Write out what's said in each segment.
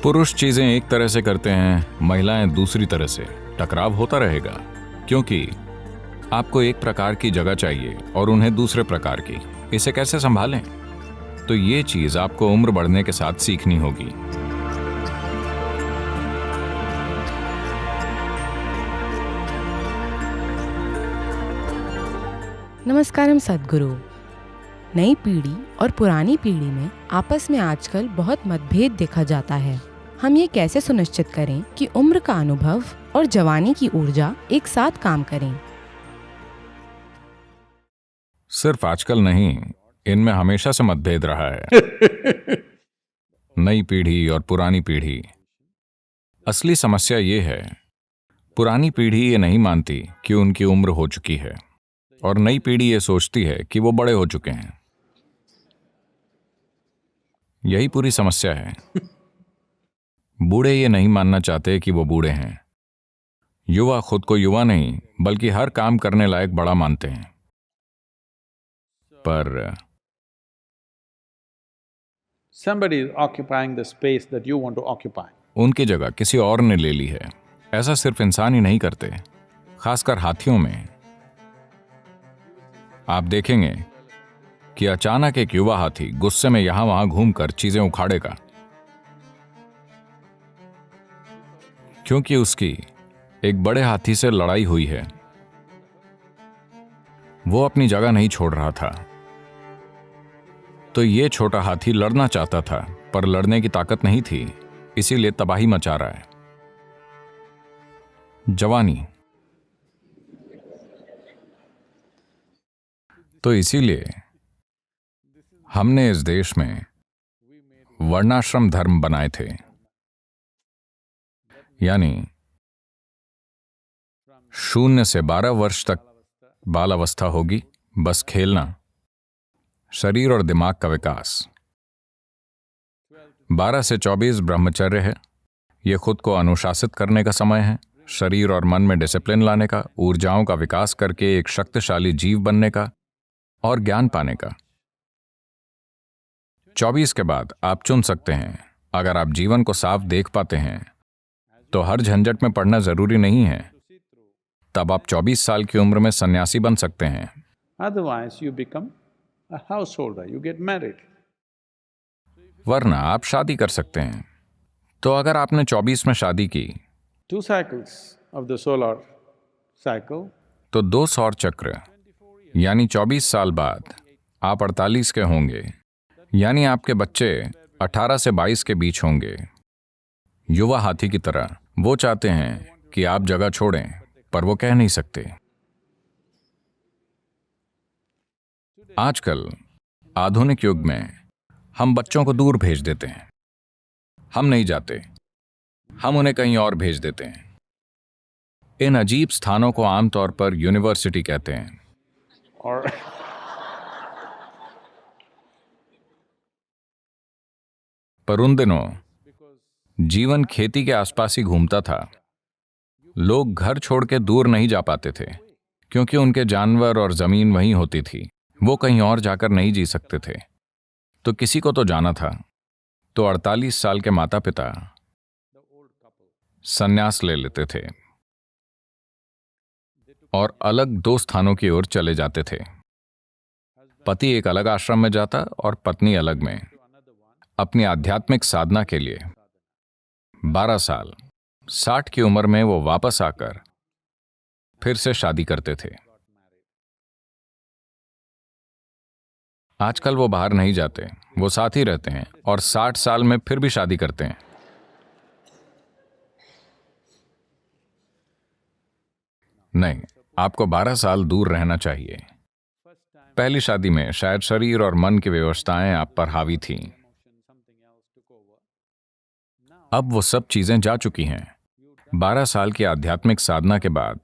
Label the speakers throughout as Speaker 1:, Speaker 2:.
Speaker 1: पुरुष चीजें एक तरह से करते हैं, महिलाएं दूसरी तरह से। टकराव होता रहेगा क्योंकि आपको एक प्रकार की जगह चाहिए और उन्हें दूसरे प्रकार की। इसे कैसे संभालें? तो ये चीज आपको उम्र बढ़ने के साथ सीखनी होगी।
Speaker 2: नमस्कारम सद्गुरु। नई पीढ़ी और पुरानी पीढ़ी में आपस में आजकल बहुत मतभेद देखा जाता है। हम ये कैसे सुनिश्चित करें कि उम्र का अनुभव और जवानी की ऊर्जा एक साथ काम करें?
Speaker 1: सिर्फ आजकल नहीं, इनमें हमेशा से मतभेद रहा है। नई पीढ़ी और पुरानी पीढ़ी। असली समस्या ये है, पुरानी पीढ़ी ये नहीं मानती कि उनकी उम्र हो चुकी है और नई पीढ़ी ये सोचती है कि वो बड़े हो चुके हैं। यही पूरी समस्या है। बूढ़े ये नहीं मानना चाहते कि वो बूढ़े हैं। युवा खुद को युवा नहीं बल्कि हर काम करने लायक बड़ा मानते हैं। पर
Speaker 3: somebody is occupying the space that you want to occupy.
Speaker 1: उनकी जगह किसी और ने ले ली है। ऐसा सिर्फ इंसान ही नहीं करते, खासकर हाथियों में। आप देखेंगे कि अचानक एक युवा हाथी गुस्से में यहां वहां घूमकर चीजें उखाड़ेगा, क्योंकि उसकी एक बड़े हाथी से लड़ाई हुई है। वो अपनी जगह नहीं छोड़ रहा था। तो ये छोटा हाथी लड़ना चाहता था, पर लड़ने की ताकत नहीं थी, इसीलिए तबाही मचा रहा है। जवानी। तो इसीलिए हमने इस देश में वर्णाश्रम धर्म बनाए थे। यानी 0 से 12 वर्ष तक बाल अवस्था होगी, बस खेलना, शरीर और दिमाग का विकास। 12 से 24 ब्रह्मचर्य है। यह खुद को अनुशासित करने का समय है, शरीर और मन में डिसिप्लिन लाने का, ऊर्जाओं का विकास करके एक शक्तिशाली जीव बनने का और ज्ञान पाने का। 24 के बाद आप चुन सकते हैं। अगर आप जीवन को साफ देख पाते हैं तो हर झंझट में पड़ना जरूरी नहीं है। तब आप 24 साल की उम्र में सन्यासी बन सकते हैं।
Speaker 3: Otherwise, you become a householder, you get married.
Speaker 1: वरना आप शादी कर सकते हैं। तो अगर आपने 24 में शादी की
Speaker 3: 2 cycles of the solar cycle,
Speaker 1: तो 2 सौर चक्र यानी 24 साल बाद आप 48 के होंगे, यानी आपके बच्चे 18 से 22 के बीच होंगे। युवा हाथी की तरह वो चाहते हैं कि आप जगह छोड़ें, पर वो कह नहीं सकते। आजकल आधुनिक युग में हम बच्चों को दूर भेज देते हैं। हम नहीं जाते, हम उन्हें कहीं और भेज देते हैं। इन अजीब स्थानों को आमतौर पर यूनिवर्सिटी कहते हैं।
Speaker 3: or
Speaker 1: पर उन दिनों जीवन खेती के आसपास ही घूमता था। लोग घर छोड़ के दूर नहीं जा पाते थे, क्योंकि उनके जानवर और जमीन वहीं होती थी। वो कहीं और जाकर नहीं जी सकते थे। तो किसी को तो जाना था। तो 48 साल के माता पिता संन्यास ले लेते थे और अलग 2 स्थानों की ओर चले जाते थे। पति एक अलग आश्रम में जाता और पत्नी अलग में, अपनी आध्यात्मिक साधना के लिए। 12 साल, 60 की उम्र में वो वापस आकर फिर से शादी करते थे। आजकल वो बाहर नहीं जाते, वो साथ ही रहते हैं और 60 साल में फिर भी शादी करते हैं। नहीं, आपको 12 साल दूर रहना चाहिए। पहली शादी में शायद शरीर और मन की व्यवस्थाएं आप पर हावी थीं। अब वो सब चीजें जा चुकी हैं। 12 साल की आध्यात्मिक साधना के बाद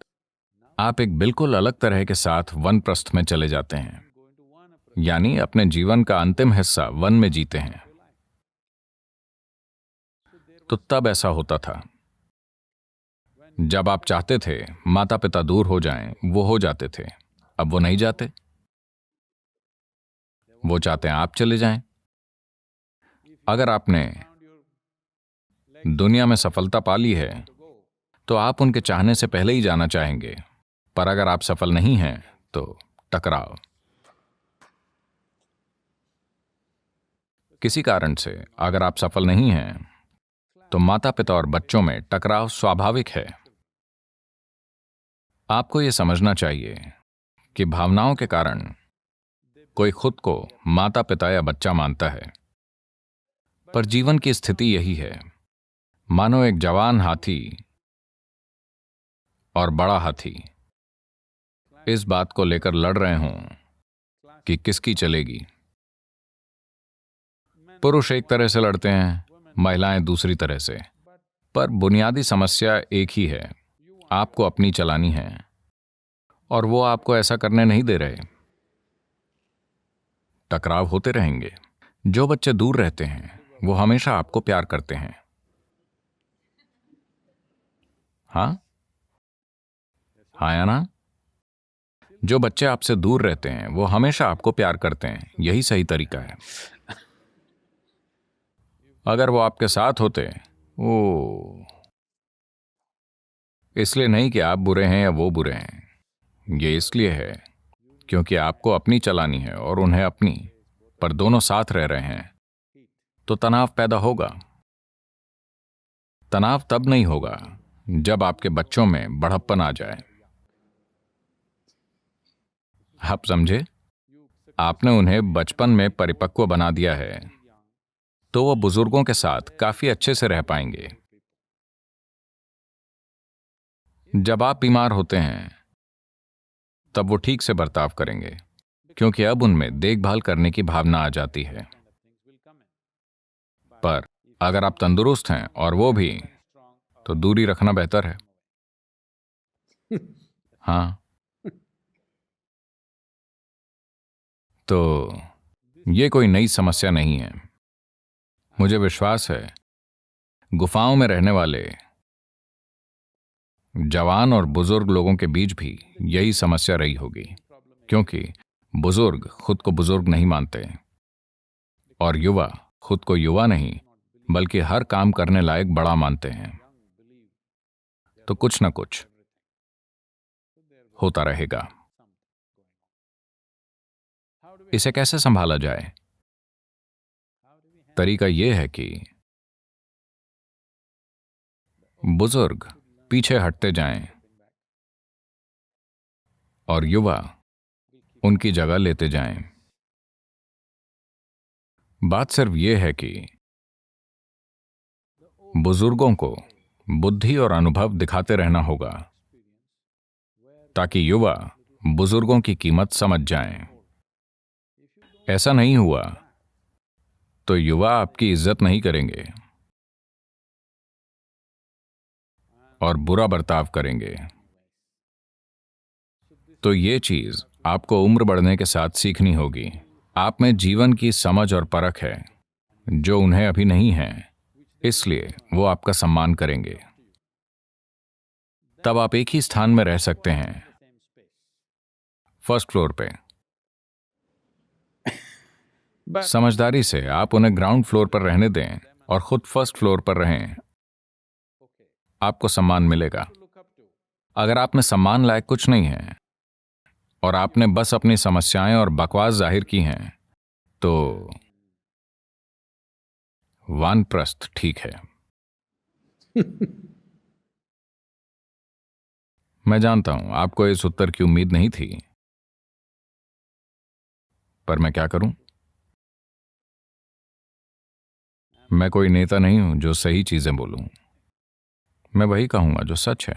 Speaker 1: आप एक बिल्कुल अलग तरह के साथ वनप्रस्थ में चले जाते हैं, यानी अपने जीवन का अंतिम हिस्सा वन में जीते हैं। तो तब ऐसा होता था, जब आप चाहते थे माता पिता दूर हो जाएं, वो हो जाते थे। अब वो नहीं जाते, वो चाहते हैं आप चले जाएं। अगर आपने दुनिया में सफलता पा ली है तो आप उनके चाहने से पहले ही जाना चाहेंगे। पर अगर आप सफल नहीं हैं तो टकराव। किसी कारण से अगर आप सफल नहीं हैं तो माता पिता और बच्चों में टकराव स्वाभाविक है। आपको यह समझना चाहिए कि भावनाओं के कारण कोई खुद को माता पिता या बच्चा मानता है, पर जीवन की स्थिति यही है। मानो एक जवान हाथी और बड़ा हाथी इस बात को लेकर लड़ रहे हों कि किसकी चलेगी। पुरुष एक तरह से लड़ते हैं, महिलाएं दूसरी तरह से, पर बुनियादी समस्या एक ही है। आपको अपनी चलानी है और वो आपको ऐसा करने नहीं दे रहे। टकराव होते रहेंगे। जो बच्चे दूर रहते हैं वो हमेशा आपको प्यार करते हैं। हाँ या ना? जो बच्चे आपसे दूर रहते हैं वो हमेशा आपको प्यार करते हैं। यही सही तरीका है। अगर वो आपके साथ होते, इसलिए नहीं कि आप बुरे हैं या वो बुरे हैं। ये इसलिए है क्योंकि आपको अपनी चलानी है और उन्हें अपनी, पर दोनों साथ रह रहे हैं तो तनाव पैदा होगा। तनाव तब नहीं होगा जब आपके बच्चों में बढ़प्पन आ जाए। आप समझे? आपने उन्हें बचपन में परिपक्व बना दिया है तो वो बुजुर्गों के साथ काफी अच्छे से रह पाएंगे। जब आप बीमार होते हैं तब वो ठीक से बर्ताव करेंगे क्योंकि अब उनमें देखभाल करने की भावना आ जाती है। पर अगर आप तंदुरुस्त हैं और वो भी, तो दूरी रखना बेहतर है। हाँ, तो ये कोई नई समस्या नहीं है। मुझे विश्वास है गुफाओं में रहने वाले जवान और बुजुर्ग लोगों के बीच भी यही समस्या रही होगी, क्योंकि बुजुर्ग खुद को बुजुर्ग नहीं मानते और युवा खुद को युवा नहीं बल्कि हर काम करने लायक बड़ा मानते हैं। तो कुछ ना कुछ होता रहेगा। इसे कैसे संभाला जाए? तरीका यह है कि बुजुर्ग पीछे हटते जाएं और युवा उनकी जगह लेते जाएं। बात सिर्फ यह है कि बुजुर्गों को बुद्धि और अनुभव दिखाते रहना होगा ताकि युवा बुजुर्गों की कीमत समझ जाएं। ऐसा नहीं हुआ तो युवा आपकी इज्जत नहीं करेंगे और बुरा बर्ताव करेंगे। तो ये चीज आपको उम्र बढ़ने के साथ सीखनी होगी। आप में जीवन की समझ और परख है जो उन्हें अभी नहीं है, इसलिए वो आपका सम्मान करेंगे। तब आप एक ही स्थान में रह सकते हैं, फर्स्ट फ्लोर पे। समझदारी से आप उन्हें ग्राउंड फ्लोर पर रहने दें और खुद फर्स्ट फ्लोर पर रहें। आपको सम्मान मिलेगा। अगर आप में सम्मान लायक कुछ नहीं है और आपने बस अपनी समस्याएं और बकवास जाहिर की हैं, तो वानप्रस्थ ठीक है। मैं जानता हूं आपको इस उत्तर की उम्मीद नहीं थी, पर मैं क्या करूं? मैं कोई नेता नहीं हूं जो सही चीजें बोलूं। मैं वही कहूंगा जो सच है।